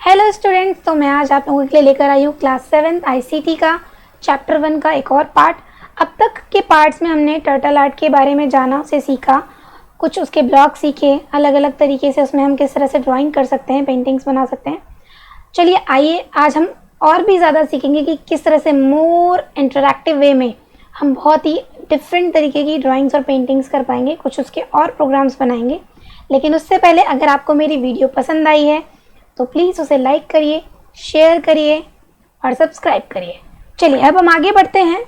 Hello students, तो मैं आज आप लोगों के लिए लेकर आई हूँ क्लास 7 आईसीटी का चैप्टर 1 का एक और पार्ट। अब तक के पार्ट्स में हमने टर्टल आर्ट के बारे में जाना, उसे सीखा, कुछ उसके ब्लॉक सीखे, अलग अलग तरीके से उसमें हम किस तरह से ड्राइंग कर सकते हैं, पेंटिंग्स बना सकते हैं। चलिए आइए आज हम और भी ज़्यादा सीखेंगे कि किस तरह से मोर इंटरैक्टिव वे में हम बहुत ही डिफरेंट तरीके की ड्राइंग्स और पेंटिंग्स कर पाएंगे, कुछ उसके और प्रोग्राम्स बनाएंगे। लेकिन उससे पहले अगर आपको मेरी वीडियो पसंद आई है तो प्लीज़ उसे लाइक करिए, शेयर करिए और सब्सक्राइब करिए। चलिए अब हम आगे बढ़ते हैं,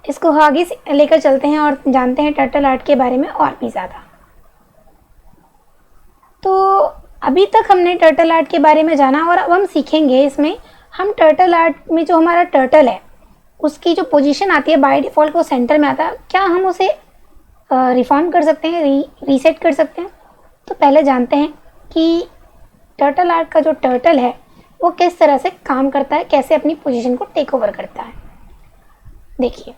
इसको आगे लेकर चलते हैं और जानते हैं टर्टल आर्ट के बारे में और भी ज़्यादा। तो अभी तक हमने टर्टल आर्ट के बारे में जाना और अब हम सीखेंगे इसमें हम टर्टल आर्ट में जो हमारा टर्टल है उसकी जो पोजीशन आती है बाय डिफ़ॉल्ट वो सेंटर में आता है, क्या हम उसे रिफॉर्म कर सकते हैं, रीसेट कर सकते हैं? तो पहले जानते हैं कि टर्टल आर्ट का जो टर्टल है वो किस तरह से काम करता है, कैसे अपनी पोजीशन को टेक ओवर करता है। देखिए,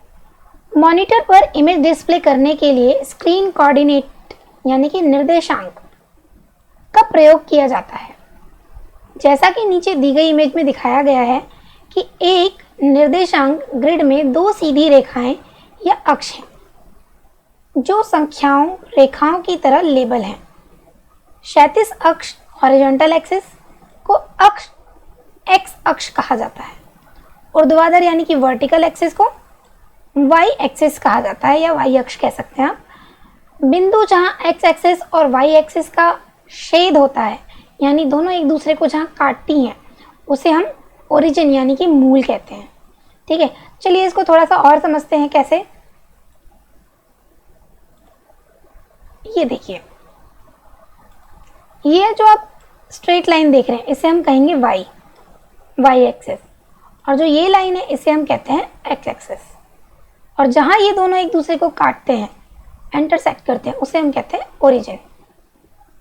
मॉनिटर पर इमेज डिस्प्ले करने के लिए स्क्रीन कोऑर्डिनेट यानी कि निर्देशांक का प्रयोग किया जाता है। जैसा कि नीचे दी गई इमेज में दिखाया गया है कि एक निर्देशांक ग्रिड में दो सीधी रेखाएं या अक्ष हैं जो संख्याओं रेखाओं की तरह लेबल हैं। क्षैतिज अक्ष हॉरिजॉन्टल एक्सिस को अक्ष एक्स अक्ष कहा जाता है। ऊर्ध्वाधर यानी कि वर्टिकल एक्सिस को वाई एक्सिस कहा जाता है या वाई अक्ष कह सकते हैं आप। बिंदु जहां एक्स एक्सिस और वाई एक्सिस का छेद होता है यानी दोनों एक दूसरे को जहां काटती हैं उसे हम ओरिजिन यानी कि मूल कहते हैं। ठीक है, चलिए इसको थोड़ा सा और समझते हैं कैसे। ये देखिए, ये जो आप स्ट्रेट लाइन देख रहे हैं इसे हम कहेंगे वाई एक्सिस, और जो ये लाइन है इसे हम कहते हैं एक्स एक्सिस, और जहां ये दोनों एक दूसरे को काटते हैं, इंटरसेक्ट करते हैं, उसे हम कहते हैं ओरिजिन।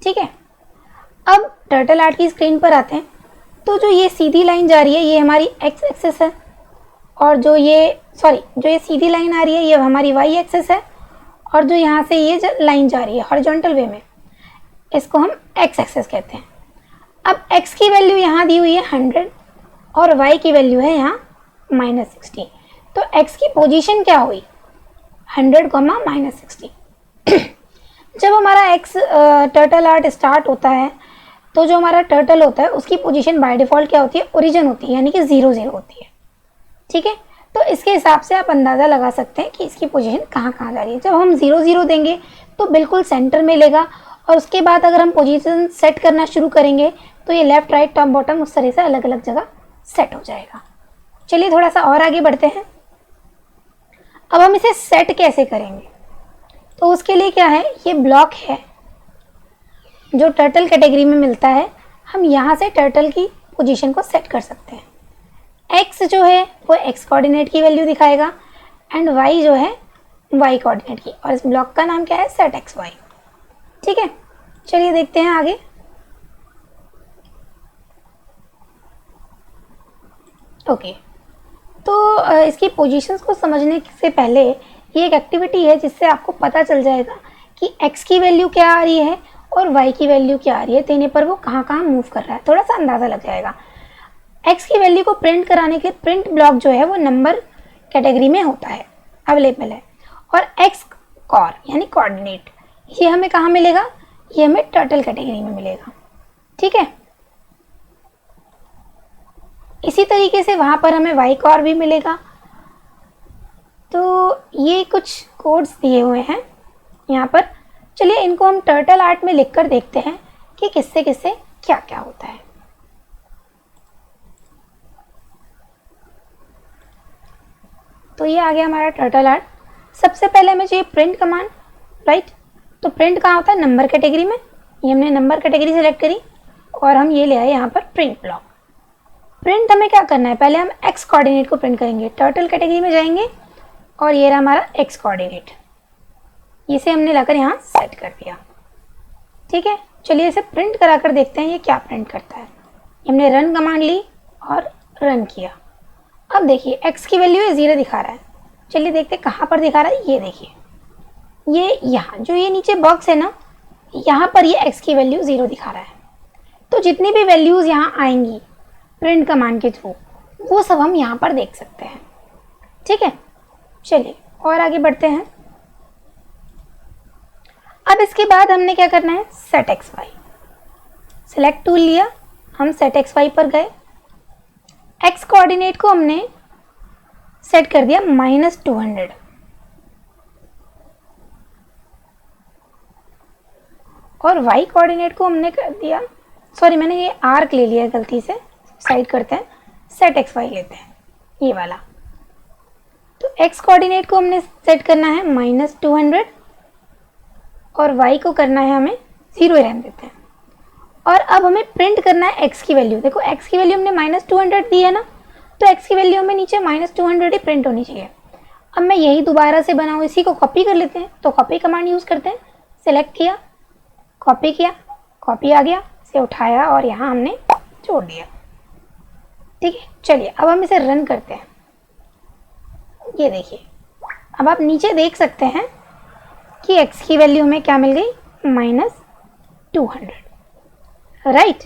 ठीक है, अब टर्टल आर्ट की स्क्रीन पर आते हैं। तो जो ये सीधी लाइन जा रही है ये हमारी एक्स एक्सिस है, और जो ये सीधी लाइन आ रही है ये हमारी वाई एक्सिस है, और जो यहाँ से ये लाइन जा रही है हॉरिजॉन्टल वे में इसको हम एक्स एक्सिस कहते हैं। अब x की वैल्यू यहाँ दी हुई है 100 और y की वैल्यू है यहाँ -60, तो x की पोजीशन क्या हुई 100, -60। जब हमारा x टर्टल आर्ट स्टार्ट होता है तो जो हमारा टर्टल होता है उसकी पोजीशन बाय डिफ़ॉल्ट क्या होती है, ओरिजिन होती है यानी कि 0 0 होती है। ठीक है, तो इसके हिसाब से आप अंदाज़ा लगा सकते हैं कि इसकी पोजीशन कहाँ कहाँ जा रही है। जब हम 0 0 देंगे तो बिल्कुल सेंटर में लेगा, और उसके बाद अगर हम पोजीशन सेट करना शुरू करेंगे तो ये लेफ्ट राइट टॉप बॉटम उस तरह से अलग अलग जगह सेट हो जाएगा। चलिए थोड़ा सा और आगे बढ़ते हैं। अब हम इसे सेट कैसे करेंगे, तो उसके लिए क्या है, ये ब्लॉक है जो टर्टल कैटेगरी में मिलता है। हम यहाँ से टर्टल की पोजीशन को सेट कर सकते हैं। एक्स जो है वो एक्स कोऑर्डिनेट की वैल्यू दिखाएगा एंड वाई जो है वाई कोऑर्डिनेट की, और इस ब्लॉक का नाम क्या है, सेट एक्स वाई। ठीक है, चलिए देखते हैं आगे। ओके, तो इसकी पोजीशंस को समझने से पहले ये एक एक्टिविटी है जिससे आपको पता चल जाएगा कि x की वैल्यू क्या आ रही है और y की वैल्यू क्या आ रही है, देने पर वो कहाँ कहाँ मूव कर रहा है, थोड़ा सा अंदाज़ा लग जाएगा। x की वैल्यू को प्रिंट कराने के लिए प्रिंट ब्लॉक जो है वो नंबर कैटेगरी में होता है, अवेलेबल है, और x कॉर यानी कोऑर्डिनेट ये हमें कहाँ मिलेगा, ये हमें टर्टल कैटेगरी में मिलेगा। ठीक है, इसी तरीके से वहाँ पर हमें वाई कॉर भी मिलेगा। तो ये कुछ कोड्स दिए हुए हैं यहाँ पर, चलिए इनको हम टर्टल आर्ट में लिखकर देखते हैं कि किससे किससे क्या क्या होता है। तो ये आ गया हमारा टर्टल आर्ट। सबसे पहले हमें चाहिए प्रिंट कमांड, राइट। तो प्रिंट कहाँ होता है, नंबर कैटेगरी में, ये हमने नंबर कैटेगरी सेलेक्ट करी और हम ये ले आए यहाँ पर प्रिंट ब्लॉक। प्रिंट हमें क्या करना है, पहले हम एक्स कोऑर्डिनेट को प्रिंट करेंगे, टर्टल कैटेगरी में जाएंगे और ये रहा हमारा एक्स कोऑर्डिनेट, इसे हमने लाकर यहाँ सेट कर दिया। ठीक है, चलिए इसे प्रिंट करा कर देखते हैं ये क्या प्रिंट करता है। हमने रन कमांड ली और रन किया। अब देखिए एक्स की वैल्यू 0 दिखा रहा है, चलिए देखते कहाँ पर दिखा रहा है। ये देखिए, ये यहाँ जो ये नीचे बॉक्स है ना, यहाँ पर ये x की वैल्यू 0 दिखा रहा है। तो जितनी भी वैल्यूज़ यहाँ आएंगी प्रिंट कमांड के थ्रू, वो सब हम यहाँ पर देख सकते हैं। ठीक है, चलिए और आगे बढ़ते हैं। अब इसके बाद हमने क्या करना है, set x y. Select tool लिया, हम सेट एक्स वाई पर गए। एक्स कोऑर्डिनेट को हमने सेट कर दिया -200 और वाई कोऑर्डिनेट को हमने कर दिया, सॉरी मैंने ये आर्क ले लिया गलती से, साइड करते हैं, सेट एक्स वाई लेते हैं ये वाला। तो एक्स कोऑर्डिनेट को हमने सेट करना है -200 और वाई को करना है हमें 0 रहने देते हैं। और अब हमें प्रिंट करना है एक्स की वैल्यू। देखो एक्स की वैल्यू हमने -200 दी है ना, तो एक्स की वैल्यू हमें नीचे -200 ही प्रिंट होनी चाहिए। अब मैं यही दोबारा से बनाऊँ, इसी को कॉपी कर लेते हैं, तो कॉपी कमांड यूज़ करते हैं। सेलेक्ट किया, कॉपी किया, कॉपी आ गया, इसे उठाया और यहाँ हमने जोड़ दिया। ठीक है, चलिए अब हम इसे रन करते हैं। ये देखिए, अब आप नीचे देख सकते हैं कि x की वैल्यू हमें क्या मिल गई, -200, राइट।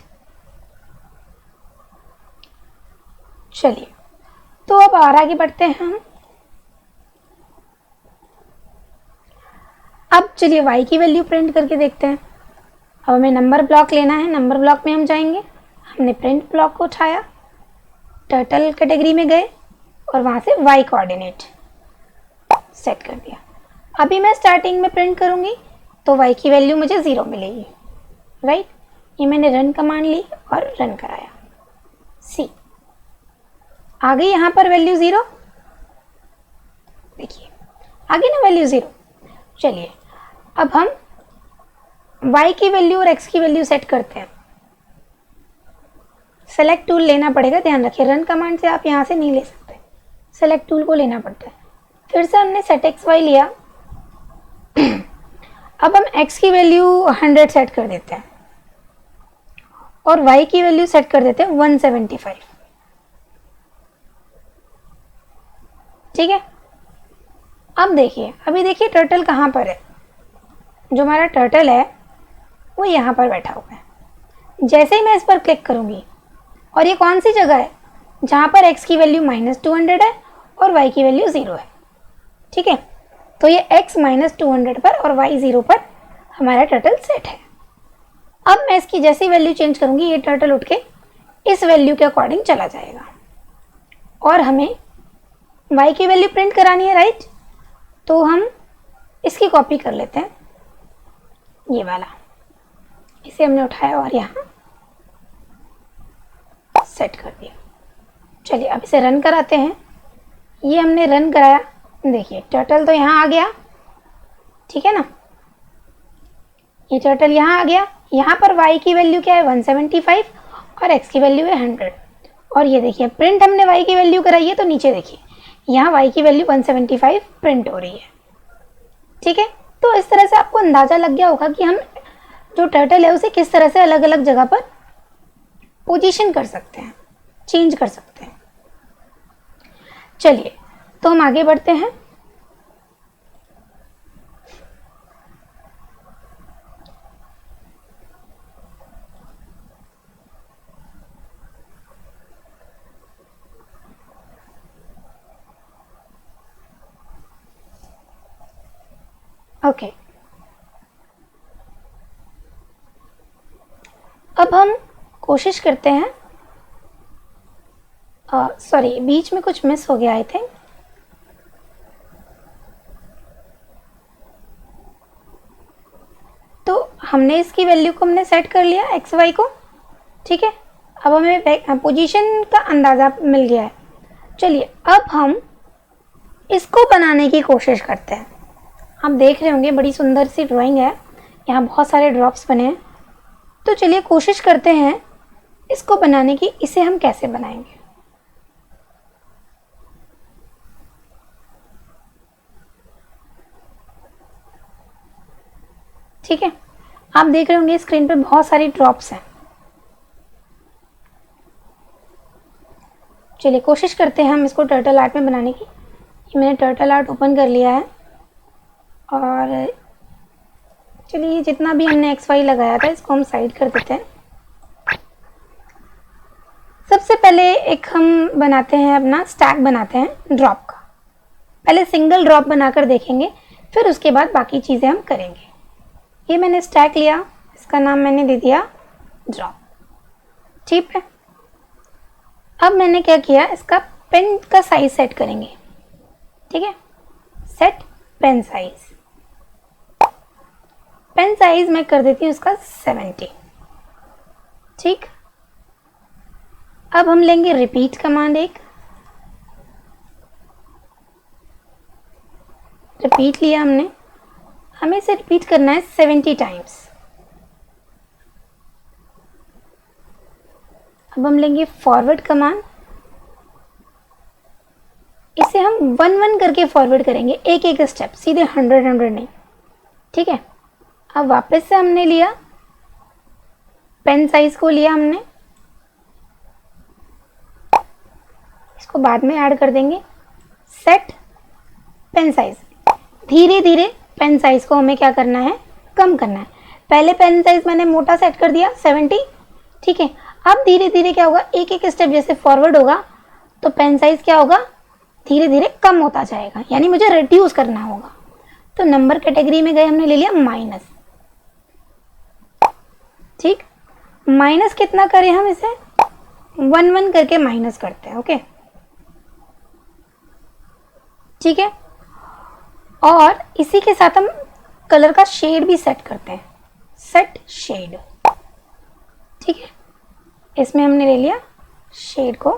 चलिए तो अब और आगे बढ़ते हैं हम। अब चलिए y की वैल्यू प्रिंट करके देखते हैं। अब हमें नंबर ब्लॉक लेना है, नंबर ब्लॉक में हम जाएंगे, हमने प्रिंट ब्लॉक को उठाया, टर्टल कैटेगरी में गए और वहाँ से y कोऑर्डिनेट सेट कर दिया। अभी मैं स्टार्टिंग में प्रिंट करूँगी तो y की वैल्यू मुझे 0 मिलेगी, राइट। ये मैंने रन कमांड ली और रन कराया, सी आ गई यहाँ पर वैल्यू 0, देखिए आ गई ना वैल्यू 0। चलिए अब हम y की वैल्यू और x की वैल्यू सेट करते हैं। सेलेक्ट टूल लेना पड़ेगा, ध्यान रखिए रन कमांड से आप यहाँ से नहीं ले सकते, सेलेक्ट टूल को लेना पड़ता है। फिर से हमने सेट एक्स वाई लिया। अब हम x की वैल्यू 100 सेट कर देते हैं और y की वैल्यू सेट कर देते हैं 175। ठीक है, अब देखिए, अभी देखिए टर्टल कहाँ पर है। जो हमारा टर्टल है वो यहाँ पर बैठा हुआ है। जैसे ही मैं इस पर क्लिक करूँगी, और ये कौन सी जगह है, जहाँ पर x की वैल्यू -200 है और y की वैल्यू 0 है। ठीक है, तो ये x -200 पर और y 0 पर हमारा टर्टल सेट है। अब मैं इसकी जैसी वैल्यू चेंज करूँगी, ये टर्टल उठ के इस वैल्यू के अकॉर्डिंग चला जाएगा और हमें y की वैल्यू प्रिंट करानी है, राइट। तो हम इसकी कॉपी कर लेते हैं, ये वाला, इसे हमने उठाया और यहाँ सेट कर दिया। चलिए अब इसे रन कराते हैं। ये हमने रन कराया, देखिए टर्टल तो यहाँ आ गया, ठीक है ना, ये टर्टल यहाँ आ गया। यहाँ पर y की वैल्यू क्या है 175 और x की वैल्यू है 100। और ये देखिए प्रिंट हमने y की वैल्यू कराई है, तो नीचे देखिए यहाँ y की वैल्यू 175 प्रिंट हो रही है। ठीक है, तो इस तरह से आपको अंदाज़ा लग गया होगा कि हम जो टर्टल है उसे किस तरह से अलग अलग जगह पर पोजीशन कर सकते हैं, चेंज कर सकते हैं। चलिए तो हम आगे बढ़ते हैं। ओके, अब हम कोशिश करते हैं, सॉरी बीच में कुछ मिस हो गया आई थिंक। तो हमने इसकी वैल्यू को हमने सेट कर लिया एक्स वाई को। ठीक है, अब हमें पोजीशन का अंदाज़ा मिल गया है। चलिए अब हम इसको बनाने की कोशिश करते हैं। आप देख रहे होंगे बड़ी सुंदर सी ड्राइंग है, यहाँ बहुत सारे ड्रॉप्स बने हैं। तो चलिए कोशिश करते हैं इसको बनाने की। इसे हम कैसे बनाएंगे, ठीक है, आप देख रहे होंगे स्क्रीन पे बहुत सारी ड्रॉप्स हैं। चलिए कोशिश करते हैं हम इसको टर्टल आर्ट में बनाने की। ये मैंने टर्टल आर्ट ओपन कर लिया है और चलिए जितना भी हमने एक्स वाई लगाया था इसको हम साइड कर देते हैं। सबसे सबसे पहले एक हम बनाते हैं अपना स्टैक बनाते हैं ड्रॉप का। पहले सिंगल ड्रॉप बनाकर देखेंगे, फिर उसके बाद बाकी चीज़ें हम करेंगे। ये मैंने स्टैक लिया, इसका नाम मैंने दे दिया ड्रॉप। ठीक है, अब मैंने क्या किया, इसका पेन का साइज सेट करेंगे। ठीक है, set pen size. Pen size मैं कर देती हूँ इसका 70। ठीक, अब हम लेंगे रिपीट कमांड एक। रिपीट लिया हमने, हमें इसे रिपीट करना है 70 टाइम्स। अब हम लेंगे फॉरवर्ड कमांड, इसे हम 1-1 करके फॉरवर्ड करेंगे, एक एक स्टेप, सीधे 100 नहीं। ठीक है, अब वापस से हमने लिया पेन साइज को, लिया हमने, इसको बाद में ऐड कर देंगे। सेट पेन साइज, धीरे धीरे पेन साइज को हमें क्या करना है, कम करना है। पहले पेन साइज मैंने मोटा सेट कर दिया 70। ठीक है, अब धीरे धीरे क्या होगा, एक एक स्टेप जैसे फॉरवर्ड होगा तो पेन साइज क्या होगा, धीरे धीरे कम होता जाएगा, यानी मुझे रिड्यूस करना होगा। तो नंबर कैटेगरी में गए, हमने ले लिया माइनस। ठीक, माइनस कितना करें हम, इसे 1-1 करके माइनस करते हैं। ओके, ठीक है, और इसी के साथ हम कलर का शेड भी सेट करते हैं, सेट शेड। ठीक है, इसमें हमने ले लिया शेड को,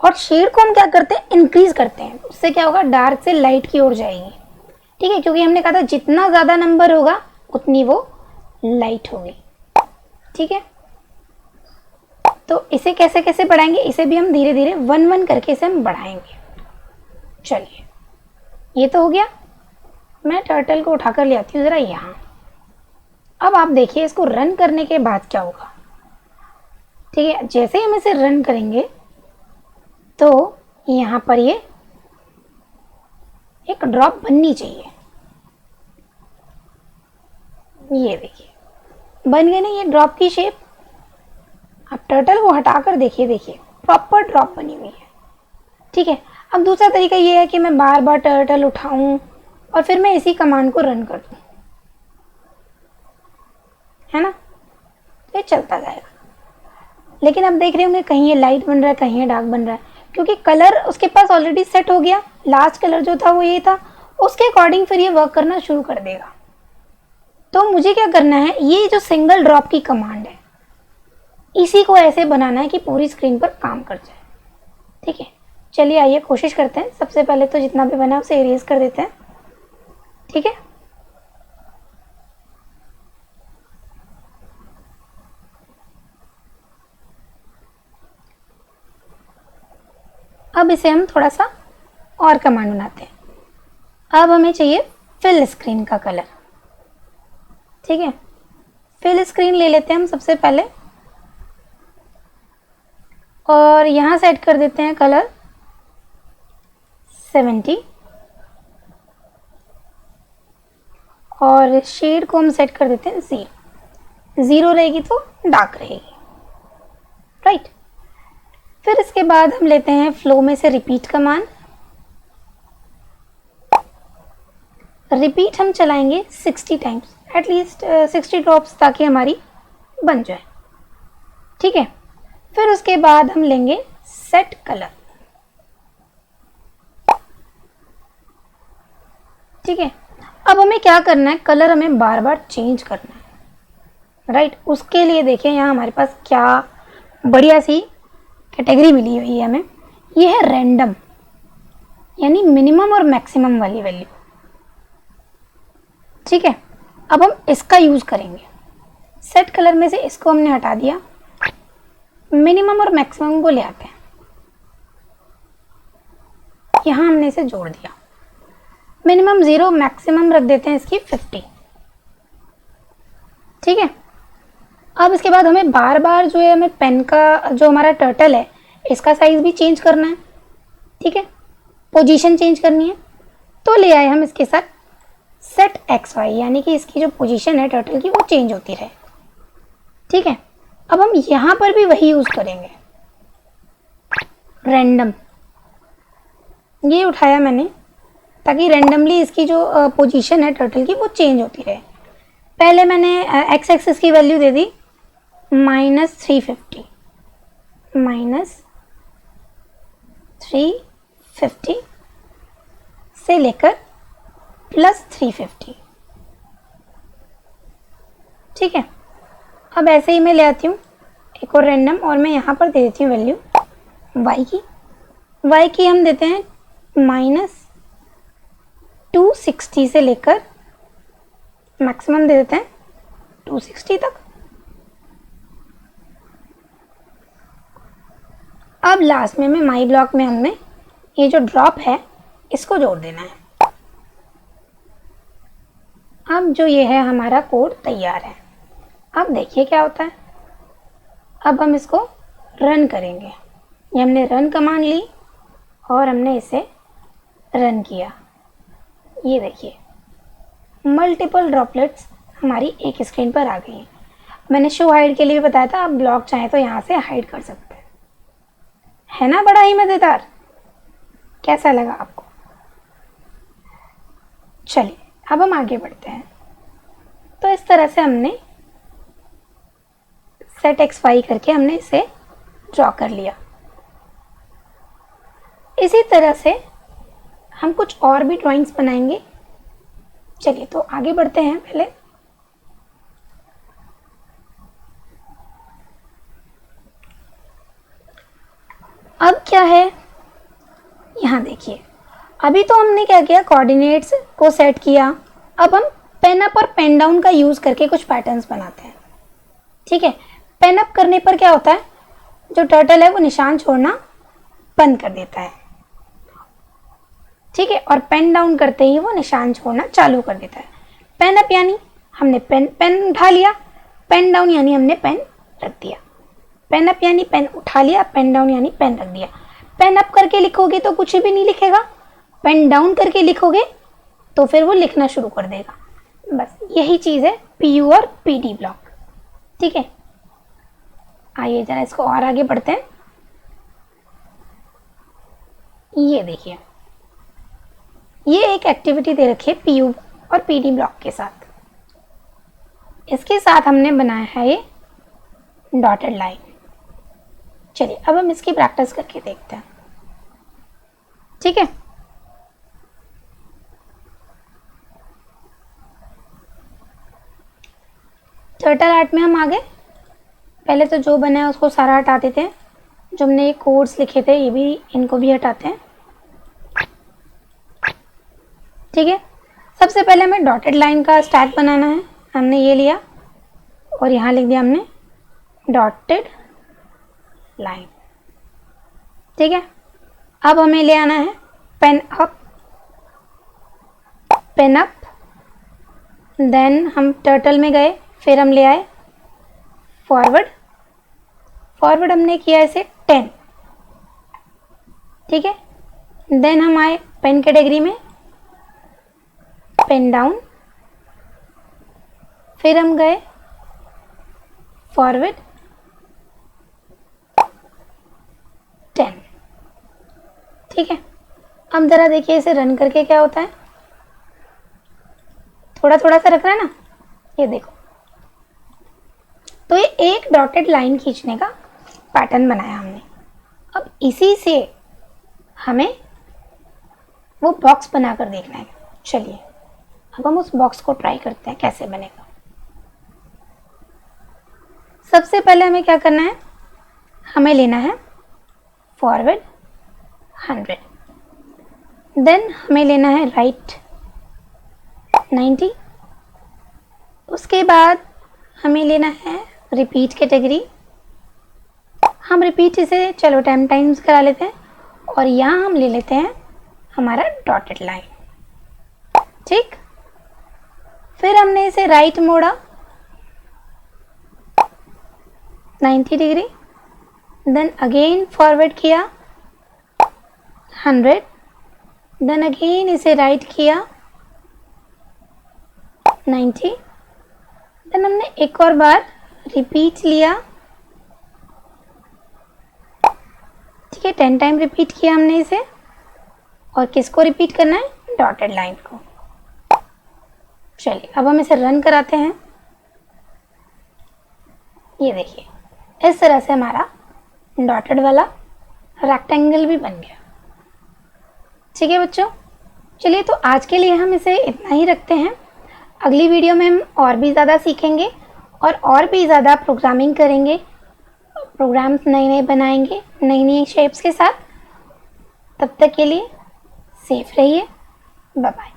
और शेड को हम क्या करते हैं, इंक्रीज करते हैं। उससे क्या होगा, डार्क से लाइट की ओर जाएगी। ठीक है, क्योंकि हमने कहा था जितना ज़्यादा नंबर होगा उतनी वो लाइट होगी। ठीक है, तो इसे कैसे कैसे बढ़ाएंगे, इसे भी हम धीरे धीरे 1-1 करके इसे हम बढ़ाएंगे। चलिए, ये तो हो गया। मैं टर्टल को उठाकर ले आती हूँ ज़रा यहाँ। अब आप देखिए इसको रन करने के बाद क्या होगा। ठीक है, जैसे ही हम इसे रन करेंगे तो यहाँ पर ये एक ड्रॉप बननी चाहिए। ये देखिए बन गई ना ये ड्रॉप की शेप। आप टर्टल को हटाकर देखिए, देखिए प्रॉपर ड्रॉप बनी हुई है। ठीक है, अब दूसरा तरीका ये है कि मैं बार बार टर्टल उठाऊं और फिर मैं इसी कमांड को रन कर दूं, है ना, तो ये चलता जाएगा। लेकिन अब देख रहे होंगे कहीं ये लाइट बन रहा है, कहीं ये डार्क बन रहा है, क्योंकि कलर उसके पास ऑलरेडी सेट हो गया। लास्ट कलर जो था वो ये था, उसके अकॉर्डिंग फिर ये वर्क करना शुरू कर देगा। तो मुझे क्या करना है, ये जो सिंगल ड्रॉप की कमांड है इसी को ऐसे बनाना है कि पूरी स्क्रीन पर काम कर जाए। ठीक है, चलिए आइए कोशिश करते हैं। सबसे पहले तो जितना भी बना उसे इरेज कर देते हैं। ठीक है, अब इसे हम थोड़ा सा और कमांड बनाते हैं। अब हमें चाहिए फिल स्क्रीन का कलर। ठीक है, फिल स्क्रीन ले लेते हैं हम सबसे पहले, और यहाँ सेट कर देते हैं कलर 70, और शेड को हम सेट कर देते हैं 0 रहेगी तो डार्क रहेगी। राइट, फिर इसके बाद हम लेते हैं फ्लो में से रिपीट कमांड। रिपीट हम चलाएंगे 60 टाइम्स, एटलीस्ट 60 ड्रॉप्स, ताकि हमारी बन जाए। ठीक है, फिर उसके बाद हम लेंगे सेट कलर। ठीक है, अब हमें क्या करना है, कलर हमें बार बार चेंज करना है। राइट, उसके लिए देखिए यहाँ हमारे पास क्या बढ़िया सी कैटेगरी मिली हुई है हमें। ये है रैंडम, यानी मिनिमम और मैक्सिमम वाली वैल्यू। ठीक है, अब हम इसका यूज करेंगे। सेट कलर में से इसको हमने हटा दिया, मिनिमम और मैक्सिमम को ले आते हैं, यहां हमने इसे जोड़ दिया। मिनिमम 0, मैक्सिमम रख देते हैं इसकी 50। ठीक है, अब इसके बाद हमें बार बार जो है, हमें पेन का जो हमारा टर्टल है इसका साइज भी चेंज करना है। ठीक है, पोजीशन चेंज करनी है, तो ले आए हम इसके साथ सेट XY, यानी कि इसकी जो पोजीशन है टर्टल की वो चेंज होती रहे। ठीक है, अब हम यहाँ पर भी वही यूज करेंगे, रैंडम। ये उठाया मैंने ताकि रैंडमली इसकी जो पोजीशन है टर्टल की वो चेंज होती रहे। पहले मैंने एक्स एक्सिस की वैल्यू दे दी -350, -350 से लेकर +350। ठीक है, अब ऐसे ही मैं ले आती हूँ एक और रैंडम, और मैं यहाँ पर दे देती हूँ वैल्यू y की। y की हम देते हैं -260 से लेकर मैक्सिमम दे देते हैं 260 तक। अब लास्ट में माई ब्लॉक में हमने ये जो ड्रॉप है इसको जोड़ देना है। अब जो ये है हमारा कोड तैयार है। अब देखिए क्या होता है। अब हम इसको रन करेंगे। ये हमने रन कमांड ली और हमने इसे रन किया। ये देखिए मल्टीपल ड्रॉपलेट्स हमारी एक स्क्रीन पर आ गई हैं। मैंने शो हाइड के लिए भी बताया था, आप ब्लॉक चाहें तो यहाँ से हाइड कर सकते हैं। है ना बड़ा ही मज़ेदार। कैसा लगा आपको? चलिए अब हम आगे बढ़ते हैं। तो इस तरह से हमने सेट एक्स वाई करके हमने इसे ड्रॉ कर लिया। इसी तरह से हम कुछ और भी ड्राइंग्स बनाएंगे। चलिए तो आगे बढ़ते हैं। पहले अब क्या है, यहाँ देखिए अभी तो हमने क्या किया, कोऑर्डिनेट्स को सेट किया। अब हम पेन अप और पेन डाउन का यूज करके कुछ पैटर्न्स बनाते हैं। ठीक है, पेन अप करने पर क्या होता है, जो टर्टल है वो निशान छोड़ना बंद कर देता है। ठीक है, और पेन डाउन करते ही वो निशान छोड़ना चालू कर देता है। पेन अप यानी हमने पेन उठा लिया, पेन डाउन यानी हमने पेन रख दिया। पेन अप यानी पेन उठा लिया, पेन डाउन यानी पेन रख दिया। पेन अप करके लिखोगे तो कुछ भी नहीं लिखेगा, पेन डाउन करके लिखोगे तो फिर वो लिखना शुरू कर देगा। बस यही चीज़ है पीयू और पीडी ब्लॉक। ठीक है, आइए जरा इसको और आगे बढ़ते हैं। ये देखिए ये एक एक्टिविटी दे रखी है पीयू और पीडी ब्लॉक के साथ। इसके साथ हमने बनाया है ये डॉटेड लाइन। चलिए अब हम इसकी प्रैक्टिस करके देखते हैं। ठीक है, टर्टल आर्ट में हम आ गए। पहले तो जो बना है उसको सारा हटा देते हैं। जो हमने ये कोड्स लिखे थे ये भी, इनको भी हटाते हैं। ठीक है, सबसे पहले हमें डॉटेड लाइन का स्टैक बनाना है। हमने ये लिया और यहाँ लिख दिया हमने डॉटेड लाइन। ठीक है, अब हमें ले आना है pen up, pen up, then हम टर्टल में गए, फिर हम ले आए फॉरवर्ड। फॉरवर्ड हमने किया इसे 10। ठीक है, देन हम आए पेन कैटेगरी में, पेन डाउन, फिर हम गए फॉरवर्ड 10। ठीक है, अब जरा देखिए इसे रन करके क्या होता है। थोड़ा थोड़ा सा रख रहा है ना, ये देखो। तो ये एक डॉटेड लाइन खींचने का पैटर्न बनाया हमने। अब इसी से हमें वो बॉक्स बनाकर देखना है। चलिए अब हम उस बॉक्स को ट्राई करते हैं कैसे बनेगा। सबसे पहले हमें क्या करना है, हमें लेना है फॉरवर्ड 100, देन हमें लेना है राइट 90, उसके बाद हमें लेना है रिपीट कैटेगरी। हम रिपीट इसे चलो 10 टाइम्स करा लेते हैं, और यहाँ हम ले लेते हैं हमारा डॉटेड लाइन। ठीक, फिर हमने इसे राइट मोड़ा 90 डिग्री, देन अगेन फॉरवर्ड किया 100, देन अगेन इसे राइट किया 90, देन हमने एक और बार रिपीट लिया देखिए 10 टाइम रिपीट किया हमने इसे। और किसको रिपीट करना है? डॉटेड लाइन को। चलिए अब हम इसे रन कराते हैं। ये देखिए इस तरह से हमारा डॉटेड वाला रेक्टेंगल भी बन गया। ठीक है बच्चों, चलिए तो आज के लिए हम इसे इतना ही रखते हैं। अगली वीडियो में हम और भी ज़्यादा सीखेंगे और भी ज़्यादा प्रोग्रामिंग करेंगे, प्रोग्राम्स नए नए बनाएंगे नई नई शेप्स के साथ। तब तक के लिए सेफ रहिए। Bye bye.